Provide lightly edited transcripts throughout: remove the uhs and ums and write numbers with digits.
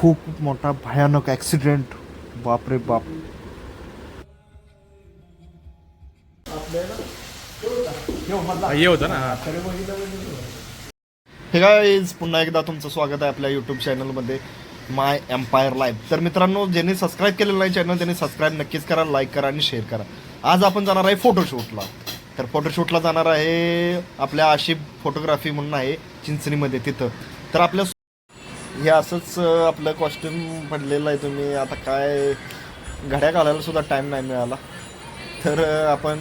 खूप मोठा भयानक ॲक्सिडेंट. बापरे बाप. हे होतं ना. हे गाईज, पुन्हा एकदा तुमचं स्वागत आहे आपल्या यूट्यूब चॅनलमध्ये माय एम्पायर लाईव्ह. तर मित्रांनो, ज्यांनी सबस्क्राईब केलेलं नाही चॅनल त्यांनी सबस्क्राईब नक्कीच करा, लाईक करा आणि शेअर करा. आज आपण जाणार आहे फोटोशूटला. तर फोटोशूटला जाणार आहे आपल्या आशिफ फोटोग्राफी म्हणून आहे चिंचणीमध्ये, तिथं. तर आपल्या हे असंच आपलं कॉस्ट्युम पडलेलं आहे. तुम्ही आता काय घड्या घालायला सुद्धा टाईम नाही मिळाला. तर आपण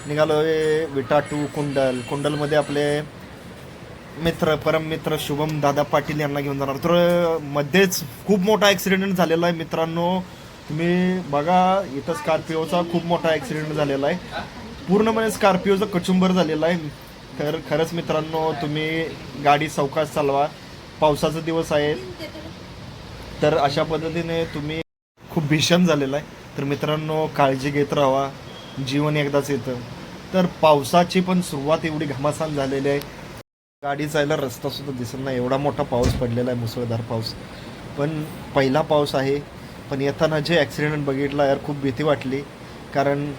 निघालो आहे विटा टू कुंडलमध्ये आपले मित्र परममित्र शुभम दादा पाटील यांना घेऊन जाणार. तर मध्येच खूप मोठा ॲक्सिडेंट झालेला आहे मित्रांनो. तुम्ही बघा, इथं स्कॉर्पिओचा खूप मोठा ॲक्सिडेंट झालेला आहे. पूर्णपणे स्कॉर्पिओचा कचुंबर झालेला आहे. तर खरंच मित्रांनो, तुम्ही गाडी सावकाश चालवा, पावसाचा दिवस आहे. तर अशा पद्धतीने तुम्ही खूप भीषण झालेला आहे. तर मित्रांनो, काळजी घेत राहा, जीवन एकदाच येतं. तर पावसाची पण सुरुवात एवढी घमासान झालेली आहे, गाडी जायला रस्ता सुद्धा दिसत नाही, एवढा मोठा पाऊस पडलेला आहे, मुसळधार पाऊस. पण पहिला पाऊस आहे. पण येताना जे ॲक्सिडेंट बघितला यार, खूप भीती वाटली, कारण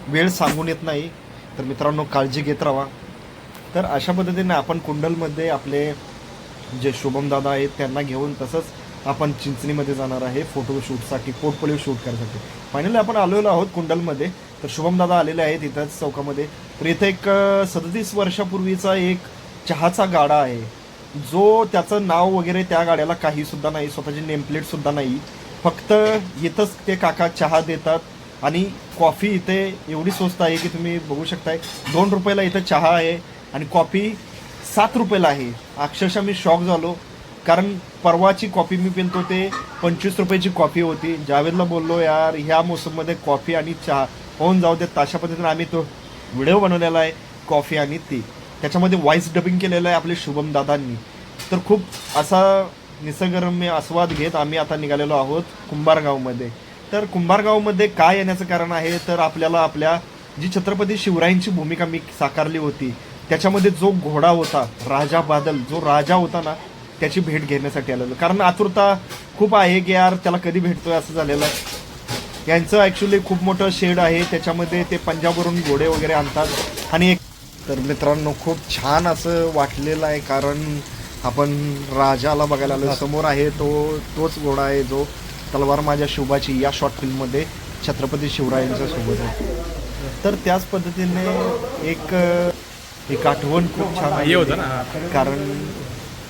वेळ सांगून येत नाही. तर मित्रांनो, काळजी घेत राहा. तर अशा पद्धतीने आपण कुंडलमध्ये आपले जे शुभम दादा आहेत त्यांना घेऊन तसंच आपण चिंचणीमध्ये जाणार आहे फोटोशूटसाठी, पोर्टफोलिओ शूट करण्यासाठी. फायनली आपण आलेलो आहोत कुंडलमध्ये. तर शुभम दादा आलेले आहेत इथंच चौकामध्ये. तर इथं एक 37 वर्षापूर्वीचा एक चहाचा गाडा आहे, जो त्याचं नाव वगैरे त्या गाड्याला काही सुद्धा नाही, स्वतःची नेमप्लेट सुद्धा नाही. फक्त इथंच ते काका चहा देतात आणि कॉफी इथे एवढी स्वस्त आहे की तुम्ही बघू शकताय. 2 रुपयाला इथं चहा आहे आणि कॉफी 7 रुपयाला आहे. अक्षरशः मी शॉक झालो, कारण परवाची कॉफी मी पिलतो ते 25 रुपयाची कॉफी होती. जावेदला बोललो, यार ह्या मोसममध्ये कॉफी आणि चहा होऊन जाऊ देत. अशा पद्धतीने आम्ही तो व्हिडिओ बनवलेला आहे, कॉफी आणि ती. त्याच्यामध्ये व्हॉइस डबिंग केलेलं आहे आपले शुभम दादांनी. तर खूप असा निसर्गरम्य आस्वाद घेत आम्ही आता निघालेलो आहोत कुंभारगावमध्ये. तर कुंभारगावमध्ये काय येण्याचं कारण आहे, तर आपल्याला आपल्या जी छत्रपती शिवरायांची भूमिका मी साकारली होती, त्याच्यामध्ये जो घोडा होता राजा बादल, जो राजा होता ना, त्याची भेट घेण्यासाठी आलेलो. कारण आतुरता खूप आहे की यार त्याला कधी भेटतोय असं झालेलं आहे. यांचं ॲक्च्युली खूप मोठं शेड आहे, त्याच्यामध्ये ते पंजाबवरून घोडे वगैरे आणतात. आणि तर मित्रांनो, खूप छान असं वाटलेलं आहे, कारण आपण राजाला बघायला आलो. समोर आहे तोच घोडा आहे जो तलवार माझ्या शुभाची या शॉर्ट फिल्ममध्ये छत्रपती शिवरायांच्या सोबत आहे. तर त्याच पद्धतीने एक आठवण खूप छान हे होतं ना. कारण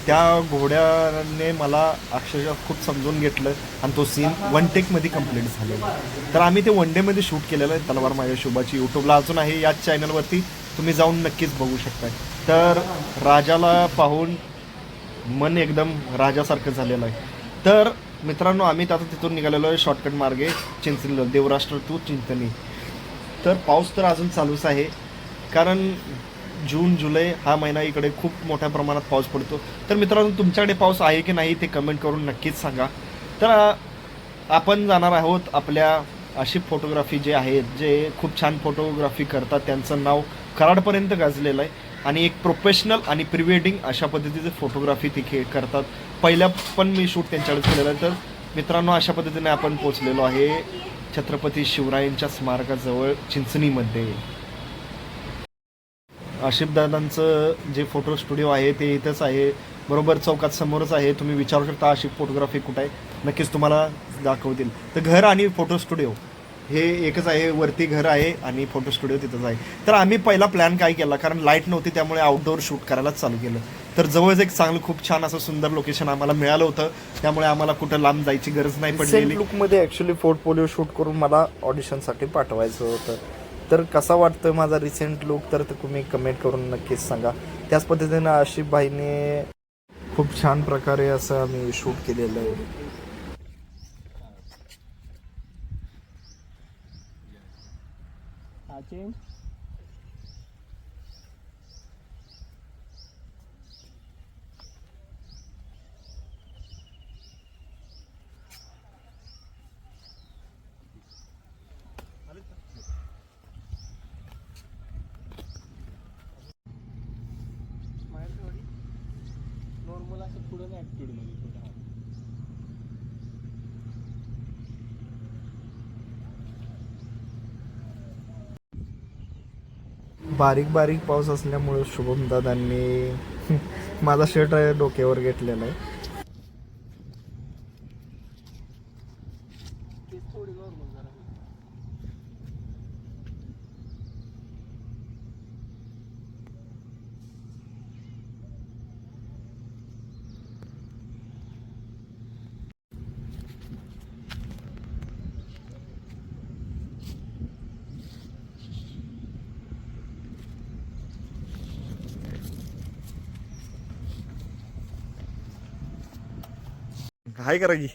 त्या घोड्याने मला अक्षरशः खूप समजून घेतलं आणि तो सीन 1 टेकमध्ये कंप्लीट झालेला. तर आम्ही ते 1 डेमध्ये शूट केलेलं आहे तलवार माझ्या शुभाची. यूट्यूबला अजून आहे, याच चॅनलवरती तुम्ही जाऊन नक्कीच बघू शकताय. तर राजाला पाहून मन एकदम राजासारखं झालेलं आहे. तर मित्रांनो, आम्ही आता तिथून निघालेलो आहे शॉर्टकट मार्गे चिंचणीला, देवराष्ट्र टू चिंचणी. तर पाऊस तर अजून चालूच आहे, कारण जून जुलै हा महिना इकडे खूप मोठ्या प्रमाणात पाऊस पडतो. तर मित्रांनो, तुमच्याकडे पाऊस आहे की नाही ते कमेंट करून नक्कीच सांगा. तर आपण जाणार आहोत आपल्या आशिफ फोटोग्राफी जे आहेत, जे खूप छान फोटोग्राफी करतात, त्यांचं नाव कराडपर्यंत गाजलेलं आहे आणि एक प्रोफेशनल आणि प्री वेडिंग अशा पद्धतीचे फोटोग्राफी तिथे करतात. पहिल्या पण मी शूट त्यांच्याकडेच केलेलं आहे. तर मित्रांनो, अशा पद्धतीने आपण पोचलेलो आहे छत्रपती शिवरायांच्या स्मारकाजवळ चिंचणीमध्ये. आशिफ दादांचं जे फोटो स्टुडिओ आहे ते इथंच आहे, बरोबर चौकात समोरच आहे. तुम्ही विचारू शकता आशिफ फोटोग्राफी कुठं आहे, नक्कीच तुम्हाला दाखवतील. तर घर आणि फोटो स्टुडिओ हे एकच आहे, वरती घर आहे आणि फोटो स्टुडिओ तिथंच आहे. तर आम्ही पहिला प्लॅन काय केला, कारण लाईट नव्हती त्यामुळे आउटडोअर शूट करायलाच चालू केलं. तर जवळच एक चांगलं खूप छान असं सुंदर लोकेशन आम्हाला मिळालं होतं, त्यामुळे आम्हाला कुठं लांब जायची गरज नाही पडलेली. लुकमध्ये ॲक्च्युली पोर्टफोलिओ शूट करून मला ऑडिशनसाठी पाठवायचं होतं. तर कसा वाटतोय माझा रिसेंट लुक, तर तुम्ही कमेंट करून नक्कीच सांगा. त्याच पद्धतीनं आशिफ भाईने खूप छान प्रकारे असं आम्ही शूट केलेलं आहे. नॉर्मल असं पुढं ॲक्टिव्हिटीमध्ये बारीक बारीक पाऊस असल्यामुळे शुभम दादांनी माझा शर्ट डोक्यावर घेतलेला आहे. हाय करा की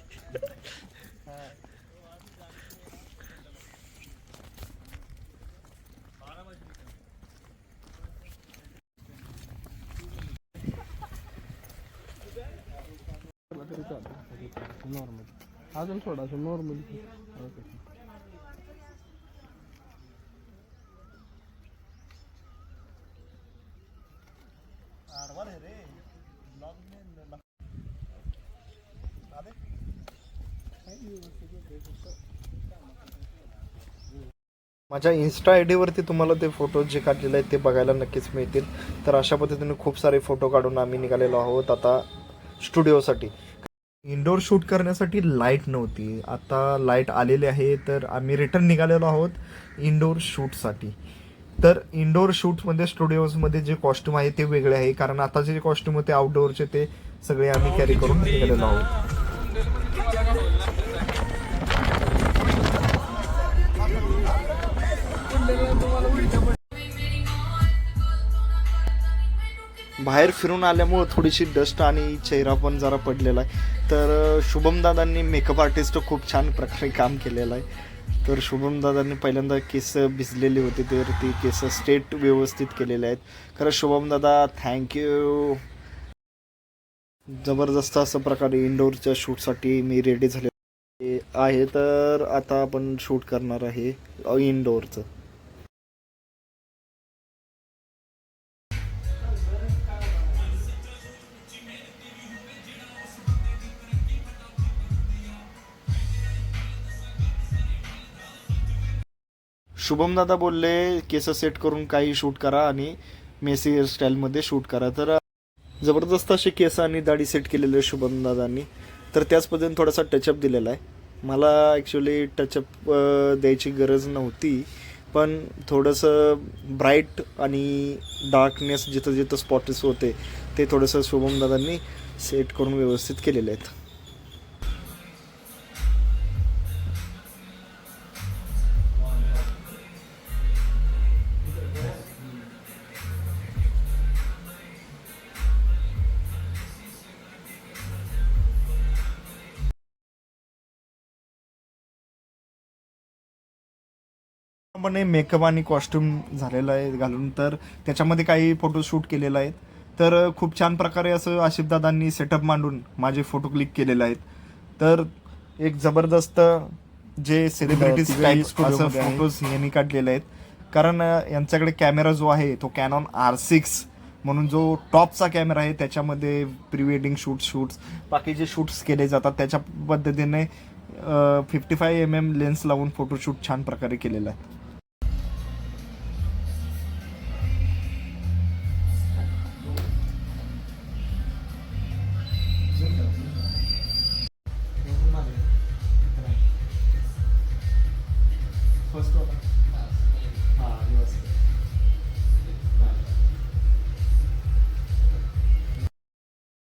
नॉर्मल अजून थोडासा नॉर्मल. माझ्या इन्स्टा आय डीवरती तुम्हाला ते फोटो जे काढलेले आहेत ते बघायला नक्कीच मिळतील. तर अशा पद्धतीने खूप सारे फोटो काढून आम्ही निघालेलो आहोत आता स्टुडिओसाठी. इंडोर शूट करण्यासाठी लाईट नव्हती, आता लाईट आलेली आहे. तर आम्ही रिटर्न निघालेलो आहोत इंडोर शूटसाठी. तर इंडोर शूटमध्ये स्टुडिओजमध्ये जे कॉस्ट्यूम आहे ते वेगळे आहे, कारण आताचे जे कॉस्ट्यूम होते आउटडोअरचे ते सगळे आम्ही कॅरी करून निघालेलो आहोत. बाहेर फिरून आल्यामुळं थोडीशी डस्ट आणि चेहरा पण जरा पडलेला आहे. तर शुभम दादांनी मेकअप आर्टिस्ट खूप छान प्रकारे काम केलेलं आहे. तर शुभम दादांनी पहिल्यांदा केस भिजलेली होती तर ती केस स्ट्रेट व्यवस्थित केलेले आहेत. खरं शुभम दादा थँक्यू. जबरदस्त असं प्रकारे इंडोरच्या शूटसाठी मी रेडी झाले आहे. तर आता आपण शूट करणार आहे इंडोरचं. शुभम दादा बोलले केस सेट करून काही शूट करा आणि मेसी हेअरस्टाईलमध्ये शूट करा. तर जबरदस्त असे केस आणि दाढी सेट केलेले शुभम दादांनी. तर त्याच पद्धतीने थोडासा टचअप दिलेला आहे. मला ॲक्च्युली टचअप द्यायची गरज नव्हती, पण थोडंसं ब्राईट आणि डार्कनेस जिथं जिथं स्पॉटेस होते ते थोडंसं शुभम दादांनी सेट करून व्यवस्थित केलेले आहेत. मेकअप आणि कॉस्ट्युम झालेला आहे घालून, तर त्याच्यामध्ये काही फोटोशूट केलेला आहे. तर खूप छान प्रकारे असं आशिफ दादांनी सेटअप मांडून माझे फोटो क्लिक केलेले आहेत. तर एक जबरदस्त जे सेलिब्रिटी स्टाईल असं फोटोज यांनी काढलेले आहेत, कारण यांच्याकडे कॅमेरा जो आहे तो कॅनॉन R6 म्हणून जो टॉपचा कॅमेरा आहे. त्याच्यामध्ये प्री वेडिंग शूट्स बाकी जे शूट्स केले जातात त्याच्या पद्धतीने 55mm लेन्स लावून फोटोशूट छान प्रकारे केलेला आहे.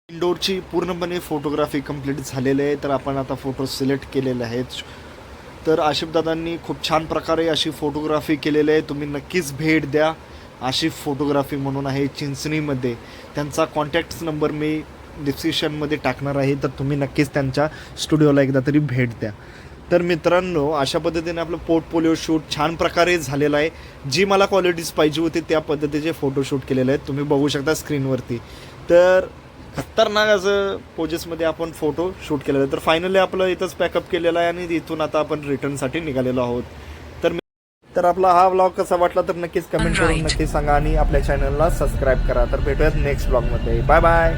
इंडोरची पूर्णपणे फोटोग्राफी कंप्लीट झालेली आहे. तर आपण आता फोटो सिलेक्ट केलेले आहेत. तर आशिफ दादांनी खूप छान प्रकारे अशी फोटोग्राफी केलेली आहे. तुम्ही नक्कीच भेट द्या. आशिफ फोटोग्राफी म्हणून आहे चिंचणीमध्ये. त्यांचा कॉन्टॅक्ट नंबर मी डिस्क्रिप्शनमध्ये टाकणार आहे, तर तुम्ही नक्कीच त्यांच्या स्टुडिओला एकदा तरी भेट द्या. तर मित्रांनो, अशा पद्धतीने आपलं पोर्टफोलिओ शूट छान प्रकारे झालेलं आहे. जी मला क्वालिटीज पाहिजे होती त्या पद्धतीचे फोटोशूट केलेले आहेत, तुम्ही बघू शकता स्क्रीनवरती. तर खतरनाक असं पोजेसमध्ये आपण फोटो शूट केलेलं आहे. तर फायनली आपलं इथंच पॅकअप केलेलं आहे आणि इथून आता आपण रिटर्नसाठी निघालेलो आहोत. तर आपला हा व्लॉग कसा वाटला तर नक्कीच कमेंट करून नक्की सांगा आणि आपल्या चॅनलला सबस्क्राईब करा. तर भेटूयात नेक्स्ट व्लॉगमध्ये. Bye bye.